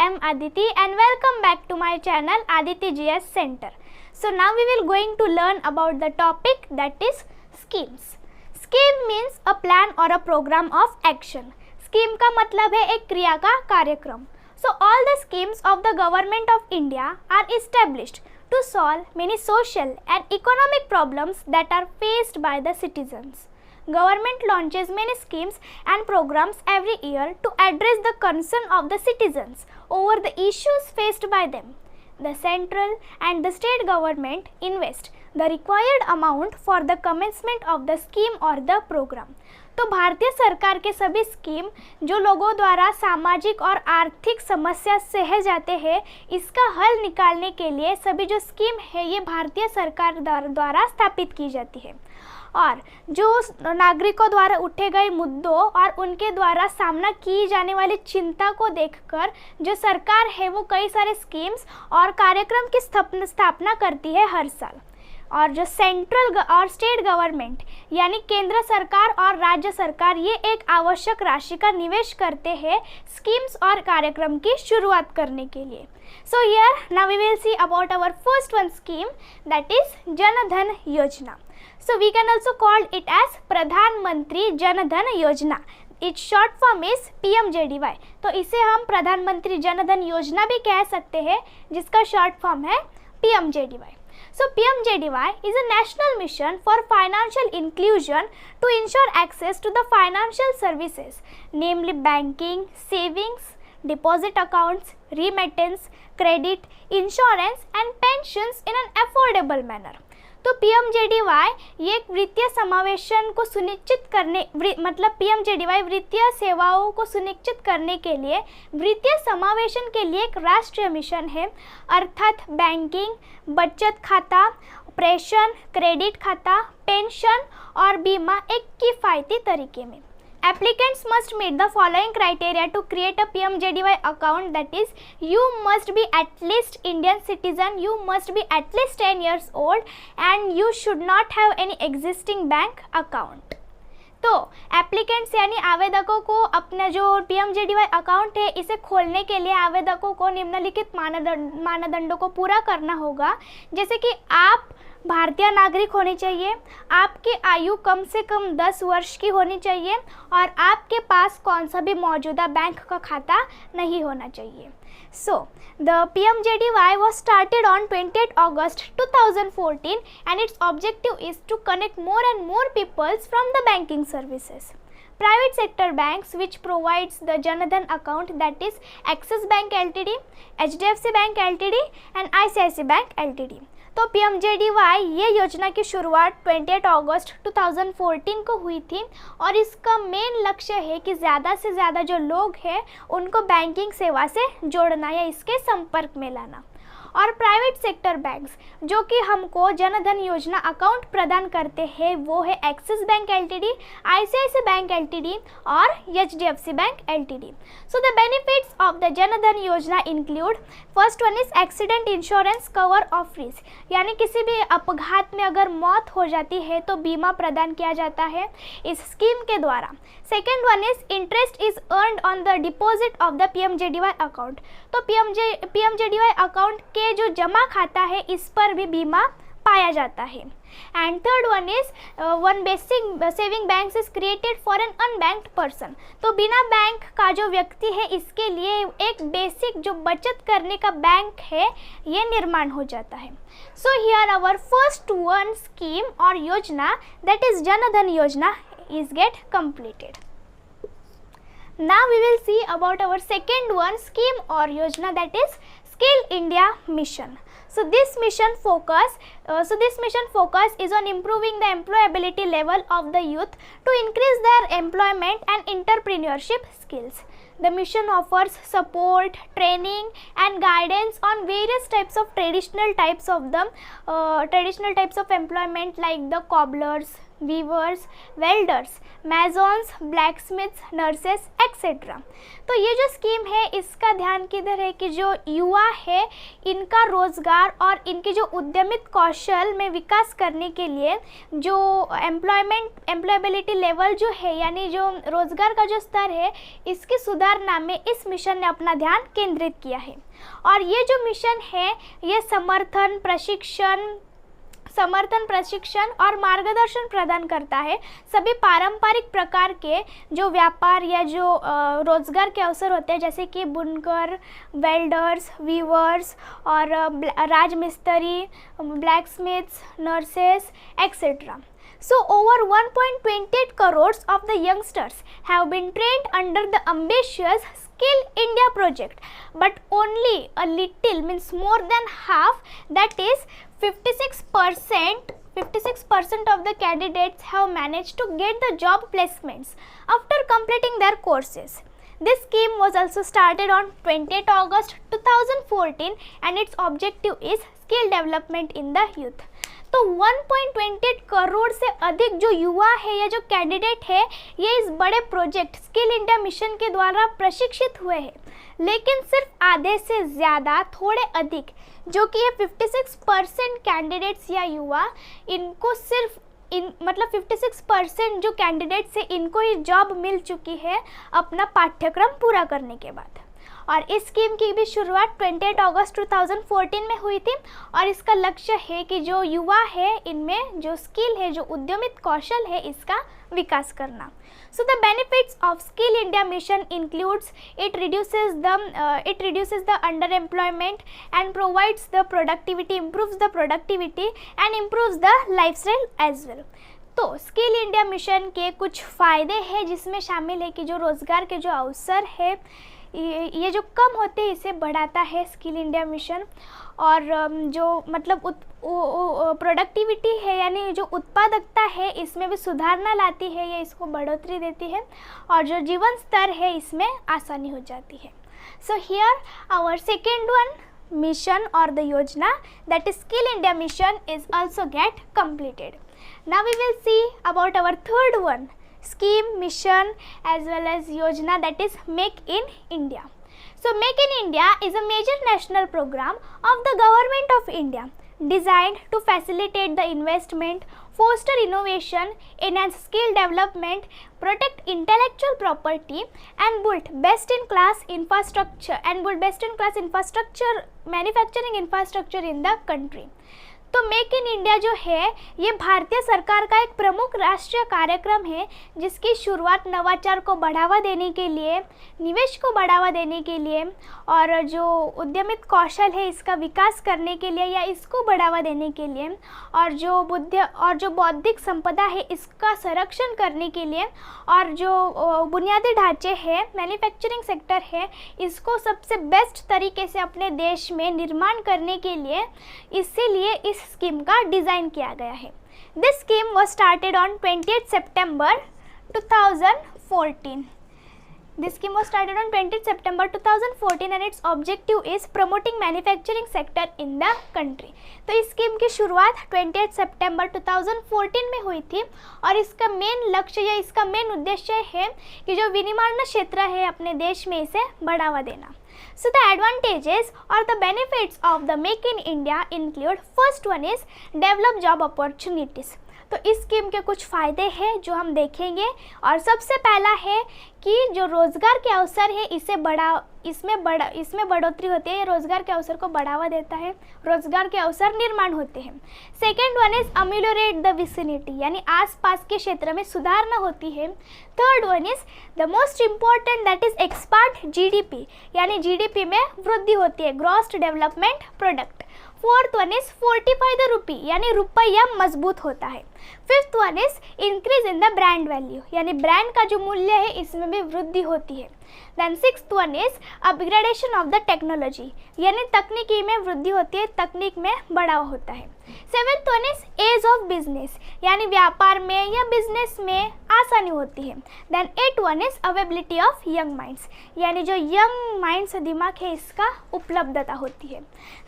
am Aditi and welcome back to my channel Aditi GS Center. So now we will going to learn about the topic that is schemes. Scheme means a plan or a program of action. Scheme का मतलब है एक क्रिया का कार्यक्रम. So all the schemes of the government of India are established to solve many social and economic problems that are faced by the citizens. Government launches many schemes and programs every year to address the concern of the citizens over the issues faced by them. The central and the state government invest the required amount for the commencement of the scheme or the program. तो भारतीय सरकार के सभी scheme जो लोगों द्वारा सामाजिक और आर्थिक समस्या सहे जाते हैं, इसका हल निकालने के लिए सभी जो स्कीम है ये भारतीय सरकार द्वारा स्थापित की जाती है. और जो नागरिकों द्वारा उठे गए मुद्दों और उनके द्वारा सामना की जाने वाली चिंता को देखकर जो सरकार है वो कई सारे स्कीम्स और कार्यक्रम की स्थापना करती है हर साल. और जो सेंट्रल और स्टेट गवर्नमेंट यानी केंद्र सरकार और राज्य सरकार ये एक आवश्यक राशि का निवेश करते हैं स्कीम्स और कार्यक्रम की शुरुआत करने के लिए. So here now we will see about our first one scheme that is Jan Dhan योजना. So we can also call it as प्रधानमंत्री जन धन योजना. Its short form is PMJDY. तो इसे हम प्रधानमंत्री जन धन योजना भी कह सकते हैं जिसका शॉर्ट फॉर्म है PMJDY. So PMJDY is a national mission for financial inclusion to ensure access to the financial services, namely banking, savings, deposit accounts, remittance, credit, insurance and pensions in an affordable manner. तो PMJDY ये एक वित्तीय समावेशन को सुनिश्चित करने मतलब PMJDY वित्तीय सेवाओं को सुनिश्चित करने के लिए वित्तीय समावेशन के लिए एक राष्ट्रीय मिशन है. अर्थात बैंकिंग, बचत खाता, प्रेषण, क्रेडिट खाता, पेंशन और बीमा एक किफ़ायती तरीके में. Applicants must meet the following criteria to create a PMJDY account, that is you must be at least Indian citizen, you must be at least 10 years old and you should not have any existing bank account. तो applicants यानी आवेदकों को अपना जो PMJDY account है इसे खोलने के लिए आवेदकों को निम्नलिखित मानदंडों को पूरा करना होगा. जैसे कि आप भारतीय नागरिक होने चाहिए, आपकी आयु कम से कम 10 वर्ष की होनी चाहिए और आपके पास कौन सा भी मौजूदा बैंक का खाता नहीं होना चाहिए. So, the PMJDY was started on 28 August 2014 and its objective is to connect more and more peoples from the banking services. Private sector banks which provides the Jan Dhan account, that is Axis Bank Ltd, HDFC Bank Ltd and ICICI Bank Ltd. तो PMJDY ये योजना की शुरुआत 28 अगस्त 2014 को हुई थी और इसका मेन लक्ष्य है कि ज़्यादा से ज़्यादा जो लोग हैं उनको बैंकिंग सेवा से जोड़ना या इसके संपर्क में लाना. और प्राइवेट सेक्टर बैंक्स जो कि हमको जन धन योजना अकाउंट प्रदान करते हैं वो है Axis bank LTD, ICICI bank LTD और HDFC bank LTD. So the benefits of the Jan Dhan Yojana include first one is accident insurance cover of risk, यानी किसी भी अपघात में अगर मौत हो जाती है तो बीमा प्रदान किया जाता है इस स्कीम के द्वारा. Second one is interest is earned on the deposit of the PMJDY account. तो PMJDY अकाउंट के जो जमा खाता है इस पर भी बीमा पाया जाता है. And third one is one basic saving bank is created for an unbanked person. तो बिना बैंक का जो व्यक्ति है इसके लिए एक बेसिक जो बचत करने का बैंक है ये निर्माण हो जाता है. So here our first one scheme और योजना दैट इज जन धन योजना is get completed. Now we will see about our second one scheme or yojana, that is Skill India Mission. So this mission focus is on improving the employability level of the youth to increase their employment and entrepreneurship skills. The mission offers support, training and guidance on various types of traditional types of employment like the cobblers, weavers, welders, masons, blacksmiths, nurses etcetera. तो ये जो scheme है इसका ध्यान किधर है कि जो युवा है इनका रोज़गार और इनके जो उद्यमित कौशल में विकास करने के लिए जो एम्प्लॉयबिलिटी लेवल जो है यानी जो रोज़गार का जो स्तर है इसकी सुधारना में इस मिशन ने अपना ध्यान केंद्रित किया है। और ये जो मिशन है ये समर्थन, प्रशिक्षण और मार्गदर्शन प्रदान करता है सभी पारंपरिक प्रकार के जो व्यापार या जो रोजगार के अवसर होते हैं जैसे कि बुनकर, वेल्डर्स, वीवर्स और राजमिस्त्री, ब्लैकस्मिथ्स, nurses etcetera. So over 1.28 crores of the youngsters have been trained under the ambitious Skill India project, but only a little, means more than half, that is 56% of the candidates have managed to get the job placements after completing their courses. This scheme was also started on 28 August 2014 and its objective is skill development in the youth. तो 1.28 करोड़ से अधिक जो युवा है या जो candidate है ये इस बड़े प्रोजेक्ट स्किल इंडिया मिशन के द्वारा प्रशिक्षित हुए हैं, लेकिन सिर्फ आधे से ज़्यादा, थोड़े अधिक, जो कि ये 56% कैंडिडेट्स या युवा, इनको सिर्फ मतलब 56% जो कैंडिडेट्स है इनको ये जॉब मिल चुकी है अपना पाठ्यक्रम पूरा करने के बाद। और इस स्कीम की भी शुरुआत 28 अगस्त 2014 में हुई थी और इसका लक्ष्य है कि जो युवा है इनमें जो स्किल है, जो उद्यमित कौशल है, इसका विकास करना। So the benefits of Skill India Mission includes it reduces the underemployment and provides the productivity, improves the productivity and improves the lifestyle as well. तो स्किल इंडिया मिशन के कुछ फ़ायदे हैं जिसमें शामिल है कि जो रोज़गार के जो अवसर है ये जो कम होते हैं इसे बढ़ाता है स्किल इंडिया मिशन, और जो मतलब प्रोडक्टिविटी है यानी जो उत्पादकता है इसमें भी सुधारना लाती है, ये इसको बढ़ोतरी देती है, और जो जीवन स्तर है इसमें आसानी हो जाती है। So here our second one mission or the yojana, that is Skill India mission, is also get completed. Now we will see about our third one, scheme, mission as well as yojana, that is Make in India. So Make in India is a major national program of the government of India designed to facilitate the investment, foster innovation, enhance skill development, protect intellectual property and build best in class manufacturing infrastructure in the country. तो make in India जो है ये भारतीय सरकार का एक प्रमुख राष्ट्रीय कार्यक्रम है जिसकी शुरुआत नवाचार को बढ़ावा देने के लिए, निवेश को बढ़ावा देने के लिए और जो उद्यमित कौशल है इसका विकास करने के लिए या इसको बढ़ावा देने के लिए, और जो बौद्धिक संपदा है इसका संरक्षण करने के लिए, और जो बुनियादी ढांचे है, मैन्युफैक्चरिंग सेक्टर है, इसको सबसे बेस्ट तरीके से अपने देश में निर्माण करने के लिए इसीलिए इस स्कीम का डिज़ाइन किया गया है। This scheme was started on 28 September 2014. This scheme was started on 20 September 2014 and its objective is promoting manufacturing sector in the country. तो इस स्कीम की शुरुआत 28 सितंबर 2014 में हुई थी और इसका मेन लक्ष्य या इसका मेन उद्देश्य है कि जो विनिर्माण क्षेत्र है अपने देश में इसे बढ़ावा देना। So the advantages or the benefits of the Make in India include, first one is develop job opportunities. तो इस स्कीम के कुछ फ़ायदे हैं जो हम देखेंगे, और सबसे पहला है कि जो रोज़गार के अवसर है इसमें बढ़ोतरी होती है, रोज़गार के अवसर को बढ़ावा देता है, रोज़गार के अवसर निर्माण होते हैं। Second one is ameliorate the vicinity, यानी आसपास के क्षेत्र में सुधारना होती है। Third one is the most important, that is expand GDP, यानी जीडीपी में वृद्धि होती है, gross development product. Fourth one is fortify the rupee, यानी रुपया मजबूत होता है। Fifth one is increase in the brand value, यानी ब्रांड का जो मूल्य है इसमें भी वृद्धि होती है। Then sixth one is upgradation of the technology, यानी तकनीकी में वृद्धि होती है, तकनीक में बढ़ावा होता है। Seventh one is ease of business, यानी व्यापार में या बिजनेस में आसानी होती है। Then eight one is availability of young minds, यानी जो यंग माइंड्स दिमाग है इसका उपलब्धता होती है।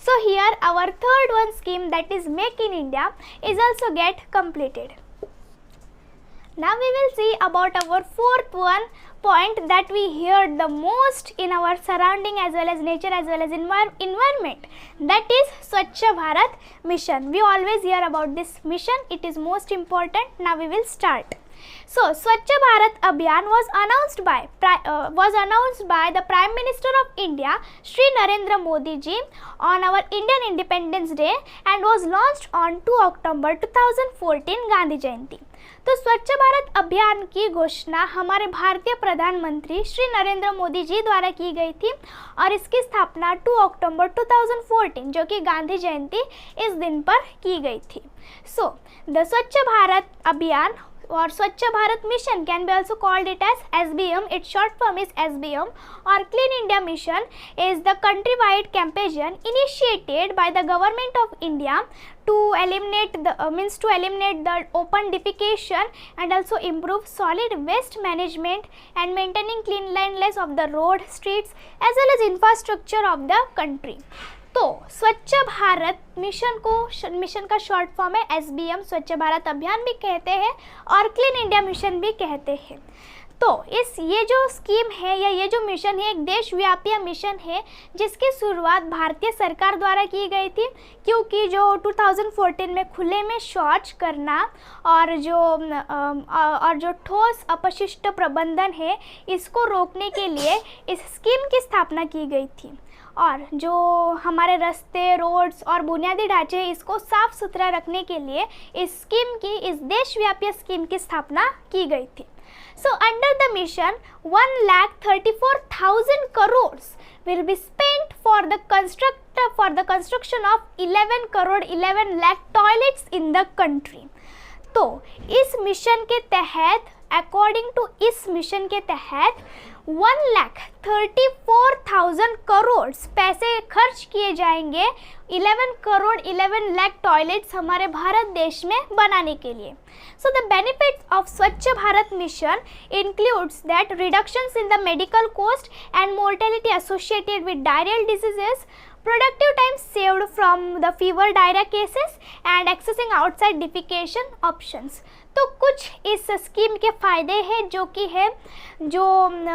So here our third one scheme, that is make in India, is also get completed. Now we will see about our fourth one point that we hear the most in our surrounding as well as nature as well as environment, that is Swachh Bharat mission. We always hear about this mission, it is most important. Now we will start. So Swachh Bharat Abhiyan was announced by the Prime Minister of India Shri Narendra Modi ji on our Indian Independence Day and was launched on 2 October 2014 Gandhi Jayanti. तो स्वच्छ भारत अभियान की घोषणा हमारे भारतीय प्रधानमंत्री श्री नरेंद्र मोदी जी द्वारा की गई थी और इसकी स्थापना 2 अक्टूबर 2014 जो कि गांधी जयंती इस दिन पर की गई थी. सो द स्वच्छ भारत अभियान or Swachh Bharat Mission can be also called it as SBM. Its short form is SBM, or Clean India Mission is the countrywide campaign initiated by the government of India to eliminate the open defecation and also improve solid waste management and maintaining cleanliness of the road, streets as well as infrastructure of the country. तो स्वच्छ Bharat mission का short form है SBM, स्वच्छ भारत अभियान भी कहते हैं और क्लीन इंडिया मिशन भी कहते हैं. तो ये जो स्कीम है या ये जो मिशन है एक देशव्यापी मिशन है जिसकी शुरुआत भारतीय सरकार द्वारा की गई थी, क्योंकि जो 2014 में खुले में शौच करना और जो ठोस अपशिष्ट प्रबंधन है इसको रोकने के लिए इस स्कीम की स्थापना की गई थी और जो हमारे रास्ते, रोड्स और बुनियादी ढांचे हैं इसको साफ सुथरा रखने के लिए इस देशव्यापी स्कीम की स्थापना की गई थी. So under the mission 1,34,000 crores will be spent for the construction of 11 crore 11 lakh toilets in the country. तो इस मिशन के तहत इस मिशन के तहत 1,34,000 करोड़ पैसे खर्च किए जाएंगे 11 करोड़ 11 लाख टॉयलेट्स हमारे भारत देश में बनाने के लिए. So the benefits of Swachh Bharat mission includes that reductions in the medical cost and mortality associated with diarrheal diseases, productive time saved from the fever diarrhea cases and accessing outside defecation options. तो कुछ इस scheme के फ़ायदे हैं जो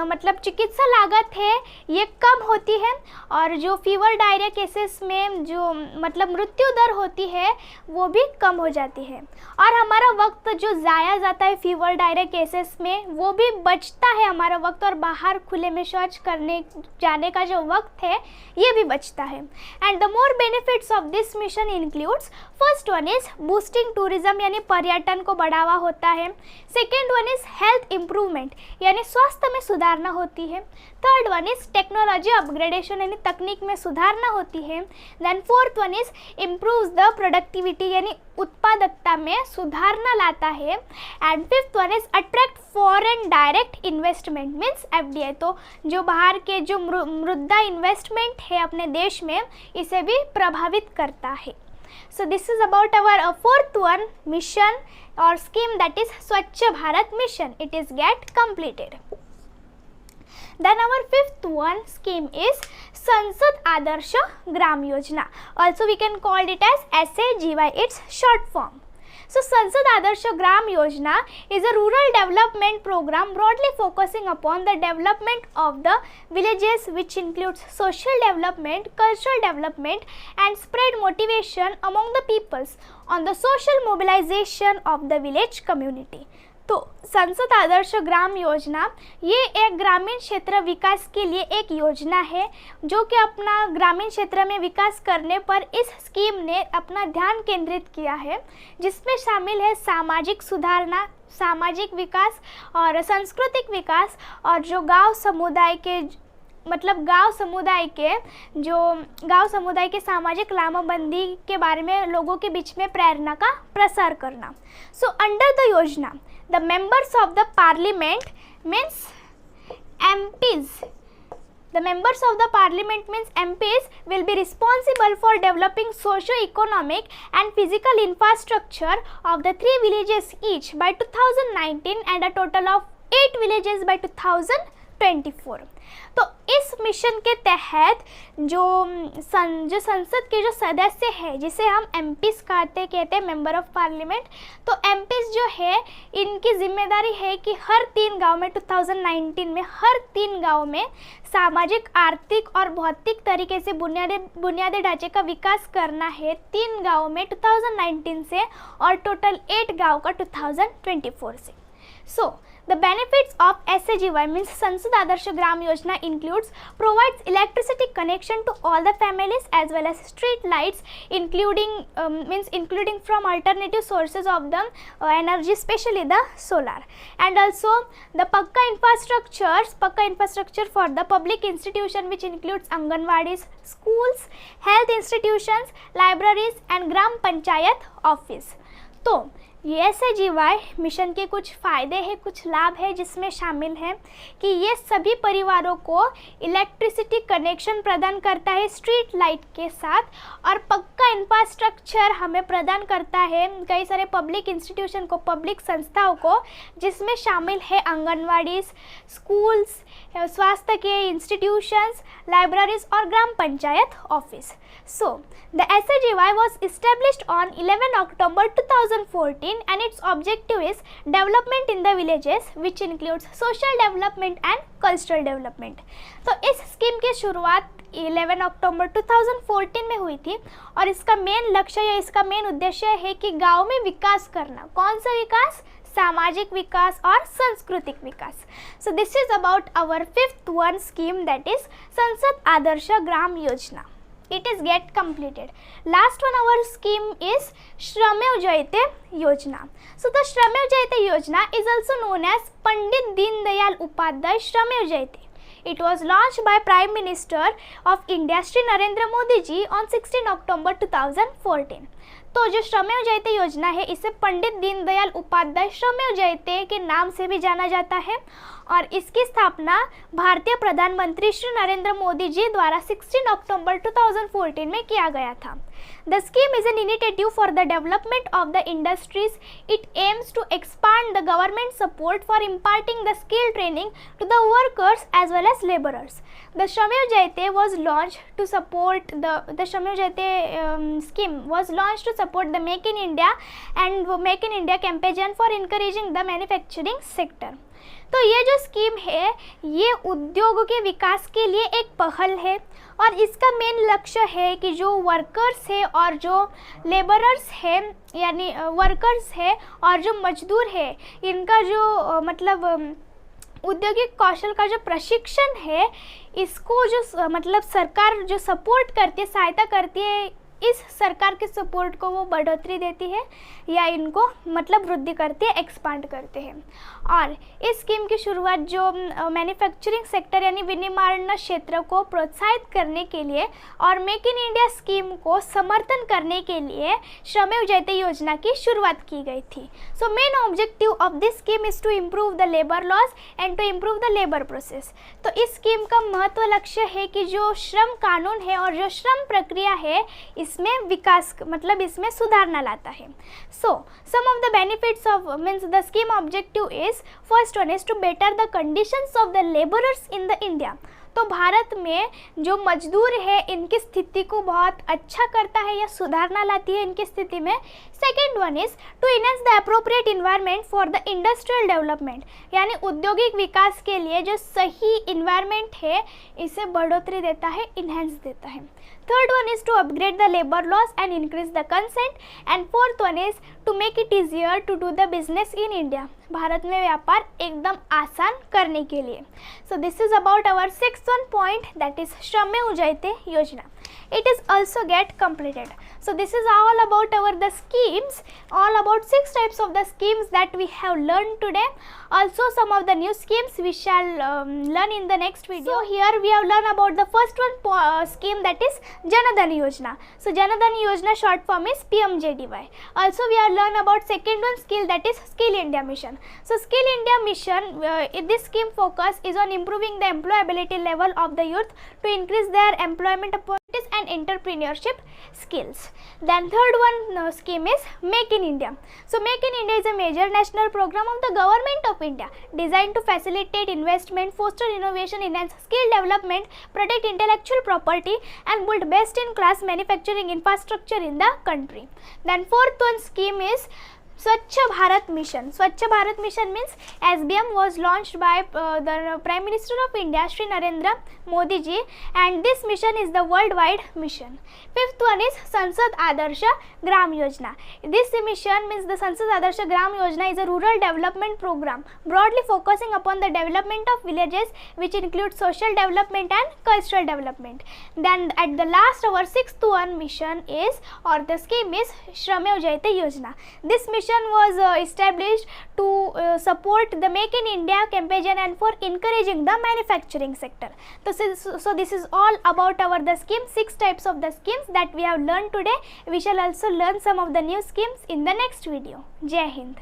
मतलब चिकित्सा लागत है ये कम होती है और जो फीवर डायरिया केसेस में जो मतलब मृत्यु दर होती है वो भी कम हो जाती है और हमारा वक्त जो ज़ाया जाता है फीवर डायरिया केसेस में वो भी बचता है हमारा वक्त और बाहर खुले में शौच करने जाने का जो वक्त है ये भी बचता है. And the more benefits of this mission includes first one is boosting tourism यानी पर्यटन को बढ़ावा होता है. Second one is health improvement यानी स्वास्थ्य में सुधारना होती है. Third one is technology upgradation यानी तकनीक में सुधारना होती है. Then fourth one is improves the productivity यानी उत्पादकता में सुधारना लाता है. And fifth one is attract foreign direct investment means FDI. तो जो बाहर के जो मुद्रा इन्वेस्टमेंट है अपने देश में इसे भी प्रभावित करता है. So this is about our fourth one mission or scheme, that is Swachh Bharat mission. It is get completed. Then our fifth one scheme is Sansad Adarsh Gram Yojana. Also we can call it as SAGY, its short form. So Sansad Adarsh Gram Yojana is a rural development program broadly focusing upon the development of the villages, which includes social development, cultural development and spread motivation among the peoples on the social mobilization of the village community. तो संसद आदर्श ग्राम योजना ये एक ग्रामीण क्षेत्र विकास के लिए एक योजना है जो कि अपना ग्रामीण क्षेत्र में विकास करने पर इस स्कीम ने अपना ध्यान केंद्रित किया है, जिसमें शामिल है सामाजिक सुधारना, सामाजिक विकास और सांस्कृतिक विकास और जो गांव समुदाय के सामाजिक लामबंदी के बारे में लोगों के बीच में प्रेरणा का प्रसार करना. सो अंडर द योजना the members of the parliament means MPs. The members of the parliament means MPs will be responsible for developing socio-economic and physical infrastructure of the 3 villages each by 2019 and a total of 8 villages by 2020. 2024। तो इस mission के तहत जो संसद के जो सदस्य है, जिसे हम एमपीज कहते हैं, मेंबर ऑफ पार्लियामेंट, तो एमपीज जो है इनकी जिम्मेदारी है कि हर 3 गांव में 2019 में हर 3 गांव में सामाजिक, आर्थिक और भौतिक तरीके से बुनियादी ढांचे का विकास करना है 3 गाँव में 2019 से और टोटल 8 गाँव का 2024 से। So, the benefits of SAGY means Sansad Adarsh Gram Yojana includes provides electricity connection to all the families as well as street lights, including from alternative sources of the energy, especially the solar, and also the Pakka infrastructure for the public institution, which includes Anganwadis, schools, health institutions, libraries and Gram Panchayat office। तो ये SAGY mission के कुछ फ़ायदे हैं, कुछ लाभ है, जिसमें शामिल है कि ये सभी परिवारों को इलेक्ट्रिसिटी कनेक्शन प्रदान करता है स्ट्रीट लाइट के साथ, और पक्का इंफ्रास्ट्रक्चर हमें प्रदान करता है कई सारे पब्लिक इंस्टीट्यूशन को, पब्लिक संस्थाओं को, जिसमें शामिल है आंगनवाड़ी, स्कूल्स, स्वास्थ्य के इंस्टीट्यूशंस, लाइब्रेरीज और gram panchayat office. So, the SAGY was established on 11 October 2014 and its objective is development in the villages, which includes social development and cultural development। तो इस स्कीम की शुरुआत 11 अक्टूबर 2014 में हुई थी और इसका मेन लक्ष्य या इसका मेन उद्देश्य है कि गाँव में विकास करना। कौन सा विकास? सामाजिक विकास और सांस्कृतिक विकास। So this is about our 5th one scheme, that is संसद Adarsh Gram Yojana. It is get completed. Last one our scheme is Shramev Jayate Yojana. So the Shramev Jayate Yojana is also known as Pandit Deen Dayal Upadhyay Shramev Jayate. It was launched by Prime Minister of India Shri Narendra Modi ji on 16 October 2014। तो जो श्रमेव जयते योजना है इसे पंडित दीनदयाल उपाध्याय श्रमेव जयते के नाम से भी जाना जाता है और इसकी स्थापना भारतीय प्रधानमंत्री श्री नरेंद्र मोदी जी द्वारा 16 अक्टूबर 2014 में किया गया था। The scheme is an initiative for the development of the industries. It aims to expand the government support for imparting the skill training to the workers as well as laborers. The Shramev Jayate was launched to support the Shramev Jayate scheme was launched to support the Make in India and Make in India campaign for encouraging the manufacturing sector। तो ये जो scheme है ये उद्योग के विकास के लिए एक पहल है और इसका मेन लक्ष्य है कि जो वर्कर्स है और जो लेबरर्स है यानी वर्कर्स है और जो मजदूर है इनका जो मतलब औद्योगिक कौशल का जो प्रशिक्षण है इसको जो मतलब सरकार जो सपोर्ट करती है, सहायता करती है, इस सरकार के सपोर्ट को वो बढ़ोतरी देती है या इनको मतलब वृद्धि करती है, एक्सपांड करते हैं। और इस स्कीम की शुरुआत जो मैन्युफैक्चरिंग सेक्टर यानी विनिर्माण क्षेत्र को प्रोत्साहित करने के लिए और मेक इन इंडिया स्कीम को समर्थन करने के लिए श्रमेव जयते योजना की शुरुआत की गई थी। So main objective of this scheme is to improve the labour laws and to improve the labour process. तो इस स्कीम का महत्व लक्ष्य है कि जो श्रम कानून है और जो श्रम प्रक्रिया है इसमें विकास मतलब इसमें सुधारना लाता है। So some of the benefits of means the scheme objective is first one is to better the conditions of the labourers in the India. तो भारत में जो मजदूर है इनकी स्थिति को बहुत अच्छा करता है या सुधारना लाती है इनकी स्थिति में। Second one is to enhance the appropriate environment for the industrial development यानी औद्योगिक विकास के लिए जो सही इन्वायरमेंट है इसे बढ़ोतरी देता है, इन्हेंस देता है। Third one is to upgrade the labour laws and increase the consent and fourth one is to make it easier to do the business in India Bharat में व्यापार एकदम आसान करने के लिए। So this is about our 6th one point that is Shramev Jayate Yojana. It is also get completed. So this is all about our the schemes, all about 6 types of the schemes that we have learned today. Also some of the new schemes we shall learn in the next video. So here we have learned about the first one scheme that is Jan Dhan Yojana. So Jan Dhan Yojana short form is PMJDY. Also we have learned about second one skill that is Skill India Mission. mission. So Skill India mission, this scheme focus is on improving the employability level of the youth to increase their employment opportunities and entrepreneurship skills. Then third one scheme is Make in India. So Make in India is a major national program of the government of India designed to facilitate investment, foster innovation, enhance skill development, protect intellectual property and build best in class manufacturing infrastructure in the country. Then fourth one scheme is Swachh Bharat Mission. Swachh Bharat Mission means SBM was launched by the Prime Minister of India, Shri Narendra Modi ji, and this mission is the worldwide mission. Fifth one is Sansad Adarsha Gram Yojana. This mission means the Sansad Adarsha Gram Yojana is a rural development program broadly focusing upon the development of villages, which includes social development and cultural development. Then at the last, our sixth one mission is, or the scheme is Shramyo Jayate Yojana. This mission was established to support the Make in India campaign and for encouraging the manufacturing sector. So this is all about our the schemes, 6 types of the schemes that we have learned today. We shall also learn some of the new schemes in the next video. Jai Hind.